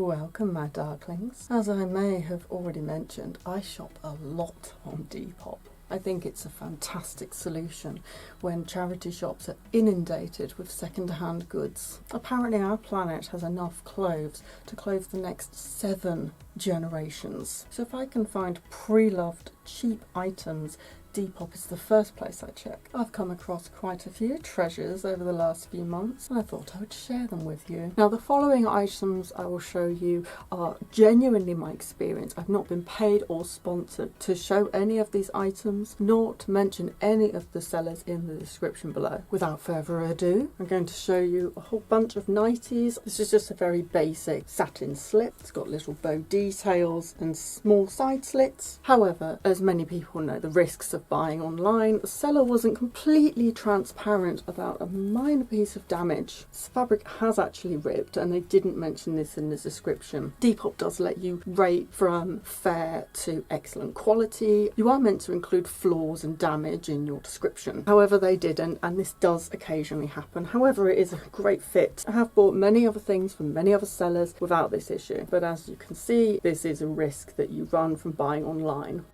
Welcome, my darklings. As I may have already mentioned, I shop a lot on Depop. I think it's a fantastic solution when charity shops are inundated with second-hand goods. Apparently our planet has enough clothes to clothe the next 7 generations. So if I can find pre-loved, cheap items, Depop is the first place I check. I've come across quite a few treasures over the last few months and I thought I would share them with you. Now the following items I will show you are genuinely my experience. I've not been paid or sponsored to show any of these items, nor to mention any of the sellers in the description below. Without further ado, I'm going to show you a whole bunch of nighties. This is just a very basic satin slip. It's got little bow details and small side slits. However, as many people know, the risks of buying online, the seller wasn't completely transparent about a minor piece of damage. This fabric has actually ripped and they didn't mention this in the description. Depop does let you rate from fair to excellent quality. You are meant to include flaws and damage in your description. However, they didn't, and this does occasionally happen. However, it is a great fit. I have bought many other things from many other sellers without this issue, but as you can see, this is a risk that you run from buying online.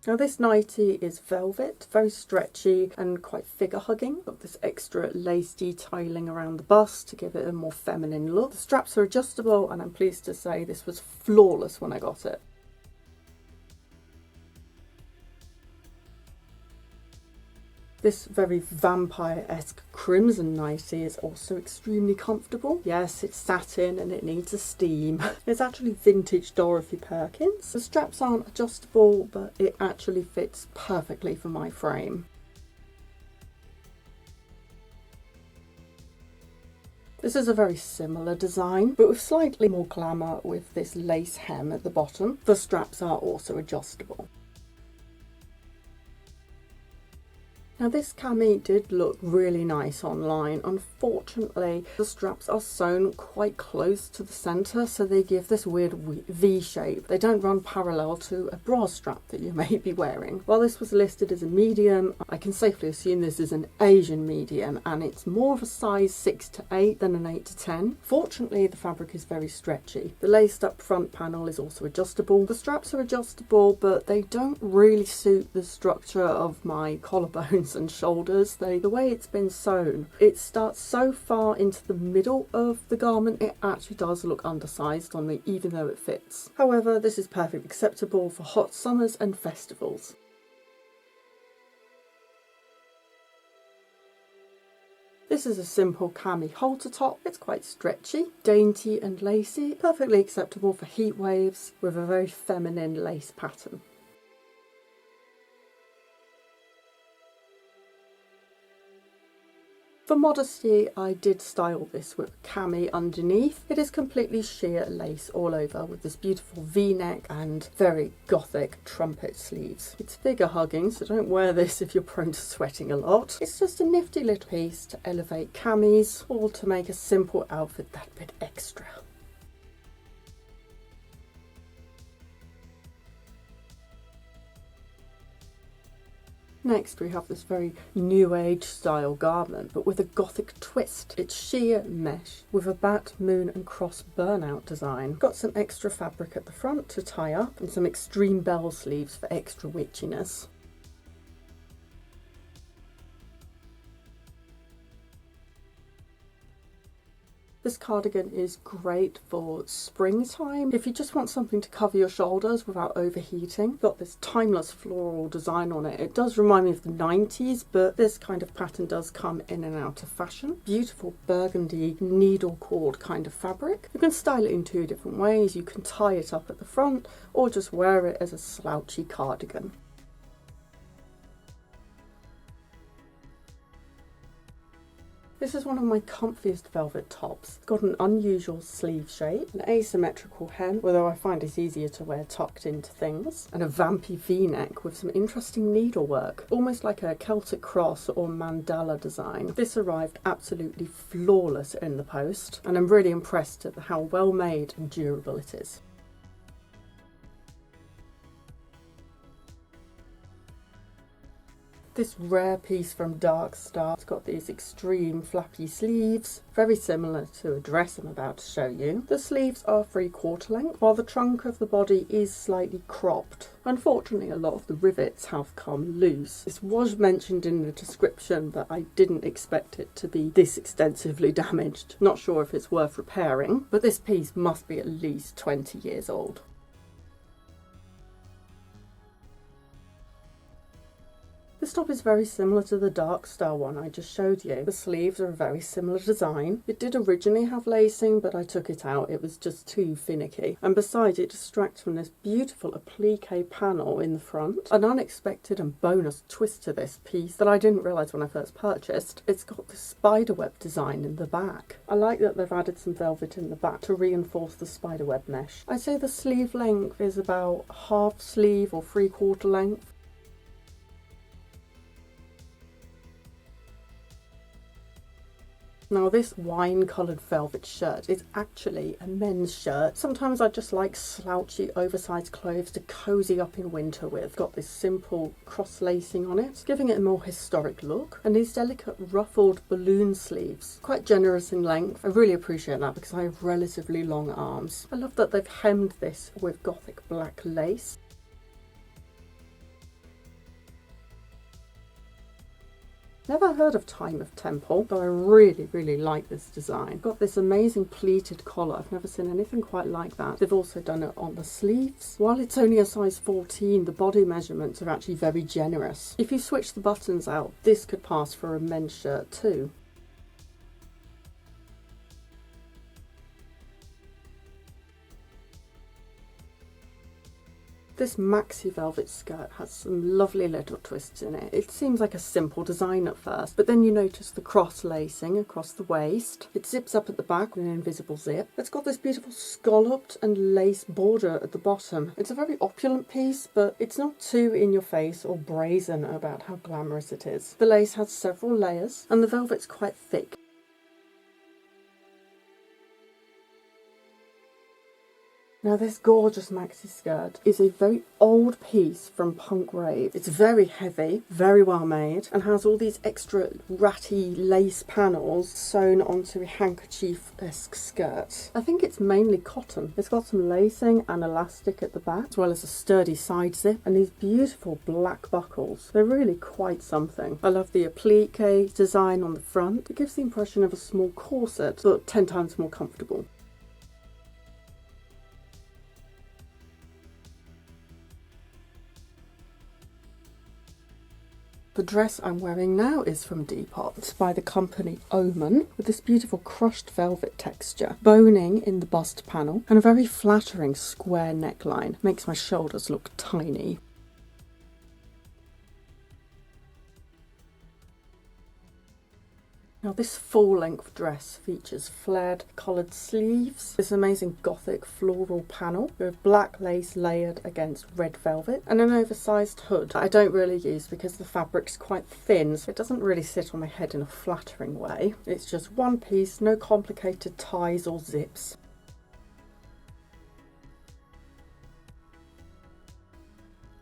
Now this nightie is velvet, very stretchy and quite figure hugging. Got this extra lace detailing around the bust to give it a more feminine look. The straps are adjustable and I'm pleased to say this was flawless when I got it. This very vampire-esque crimson nightie is also extremely comfortable. Yes, it's satin and it needs a steam. It's actually vintage Dorothy Perkins. The straps aren't adjustable, but it actually fits perfectly for my frame. This is a very similar design, but with slightly more glamour with this lace hem at the bottom. The straps are also adjustable. Now this cami did look really nice online. Unfortunately, the straps are sewn quite close to the centre, so they give this weird V shape. They don't run parallel to a bra strap that you may be wearing. While this was listed as a medium, I can safely assume this is an Asian medium and it's more of a size 6 to 8 than an 8 to 10. Fortunately, the fabric is very stretchy. The laced up front panel is also adjustable. The straps are adjustable, but they don't really suit the structure of my collarbones and shoulders. The way it's been sewn, it starts so far into the middle of the garment it actually does look undersized on me, even though it fits. However, this is perfectly acceptable for hot summers and festivals. This is a simple cami halter top. It's quite stretchy, dainty and lacy, perfectly acceptable for heat waves with a very feminine lace pattern. For modesty, I did style this with cami underneath. It is completely sheer lace all over with this beautiful V-neck and very gothic trumpet sleeves. It's figure hugging, so don't wear this if you're prone to sweating a lot. It's just a nifty little piece to elevate camis or to make a simple outfit that bit extra. Next we have this very new age style garment, but with a gothic twist. It's sheer mesh with a bat, moon and cross burnout design. Got some extra fabric at the front to tie up and some extreme bell sleeves for extra witchiness. This cardigan is great for springtime. If you just want something to cover your shoulders without overheating. Got this timeless floral design on it. It does remind me of the 90s, but this kind of pattern does come in and out of fashion. Beautiful burgundy needle cord kind of fabric. You can style it in 2 different ways. You can tie it up at the front or just wear it as a slouchy cardigan. This is one of my comfiest velvet tops. It's got an unusual sleeve shape, an asymmetrical hem, although I find it easier to wear tucked into things, and a vampy V-neck with some interesting needlework, almost like a Celtic cross or mandala design. This arrived absolutely flawless in the post, and I'm really impressed at how well made and durable it is. This rare piece from Dark Star. It's got these extreme flappy sleeves, very similar to a dress I'm about to show you. The sleeves are 3/4 length, while the trunk of the body is slightly cropped. Unfortunately, a lot of the rivets have come loose. This was mentioned in the description, but I didn't expect it to be this extensively damaged. Not sure if it's worth repairing, but this piece must be at least 20 years old. This top is very similar to the Dark Star one I just showed you. The sleeves are a very similar design. It did originally have lacing, but I took it out. It was just too finicky. And besides, it distracts from this beautiful applique panel in the front. An unexpected and bonus twist to this piece that I didn't realise when I first purchased. It's got this spiderweb design in the back. I like that they've added some velvet in the back to reinforce the spiderweb mesh. I'd say the sleeve length is about half sleeve or 3/4 length. Now this wine coloured velvet shirt is actually a men's shirt. Sometimes I just like slouchy oversized clothes to cozy up in winter with. Got this simple cross lacing on it, giving it a more historic look, and these delicate ruffled balloon sleeves. Quite generous in length. I really appreciate that because I have relatively long arms. I love that they've hemmed this with Gothic black lace. Never heard of Time of Temple, but I really like this design. Got this amazing pleated collar. I've never seen anything quite like that. They've also done it on the sleeves. While it's only a size 14, the body measurements are actually very generous. If you switch the buttons out, this could pass for a men's shirt too. This maxi velvet skirt has some lovely little twists in it. It seems like a simple design at first, but then you notice the cross lacing across the waist. It zips up at the back with an invisible zip. It's got this beautiful scalloped and lace border at the bottom. It's a very opulent piece, but it's not too in your face or brazen about how glamorous it is. The lace has several layers and the velvet's quite thick. Now this gorgeous maxi skirt is a very old piece from punk rave. It's very heavy, very well made, and has all these extra ratty lace panels sewn onto a handkerchief-esque skirt. I think it's mainly cotton. It's got some lacing and elastic at the back, as well as a sturdy side zip, and these beautiful black buckles. They're really quite something. I love the applique design on the front. It gives the impression of a small corset, but 10 times more comfortable. The dress I'm wearing now is from Depop. It's by the company Omen, with this beautiful crushed velvet texture, boning in the bust panel, and a very flattering square neckline. Makes my shoulders look tiny. Now this full-length dress features flared collared sleeves, this amazing Gothic floral panel with black lace layered against red velvet, and an oversized hood that I don't really use because the fabric's quite thin, so it doesn't really sit on my head in a flattering way. It's just one piece, no complicated ties or zips.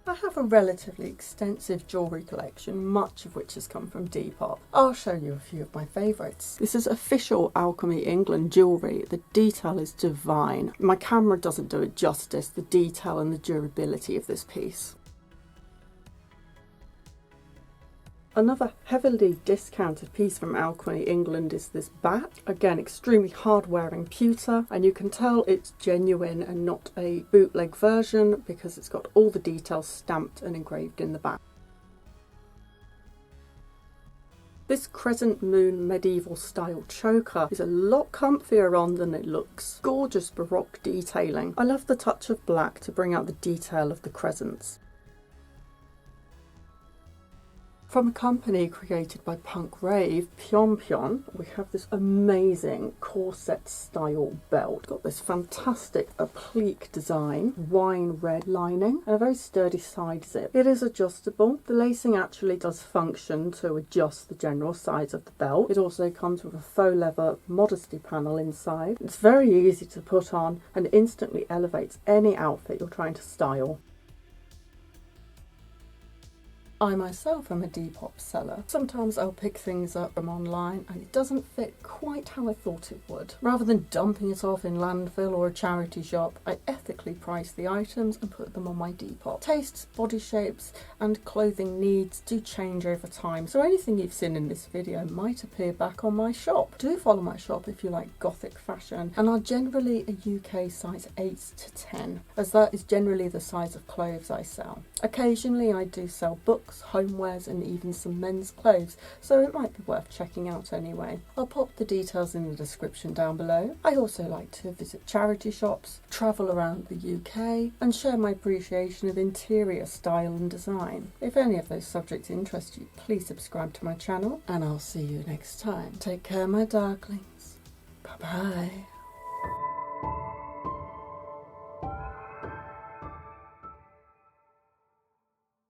I have a relatively extensive jewellery collection, much of which has come from Depop. I'll show you a few of my favourites. This is official Alchemy England jewellery. The detail is divine. My camera doesn't do it justice, the detail and the durability of this piece. Another heavily discounted piece from Alchemy England is this bat. Again, extremely hard-wearing pewter, and you can tell it's genuine and not a bootleg version because it's got all the details stamped and engraved in the back. This crescent moon medieval style choker is a lot comfier on than it looks. Gorgeous baroque detailing. I love the touch of black to bring out the detail of the crescents. From a company created by punk rave, Pion Pion, we have this amazing corset style belt. Got this fantastic applique design, wine red lining, and a very sturdy side zip. It is adjustable. The lacing actually does function to adjust the general size of the belt. It also comes with a faux leather modesty panel inside. It's very easy to put on and instantly elevates any outfit you're trying to style. I myself am a Depop seller. Sometimes I'll pick things up from online and it doesn't fit quite how I thought it would. Rather than dumping it off in landfill or a charity shop, I ethically price the items and put them on my Depop. Tastes, body shapes and clothing needs do change over time, so anything you've seen in this video might appear back on my shop. Do follow my shop if you like Gothic fashion and are generally a UK size 8 to 10, as that is generally the size of clothes I sell. Occasionally I do sell books, homewares and even some men's clothes, so it might be worth checking out anyway. I'll pop the details in the description down below. I also like to visit charity shops, travel around the UK and share my appreciation of interior style and design. If any of those subjects interest you, please subscribe to my channel and I'll see you next time. Take care my darklings. Bye bye.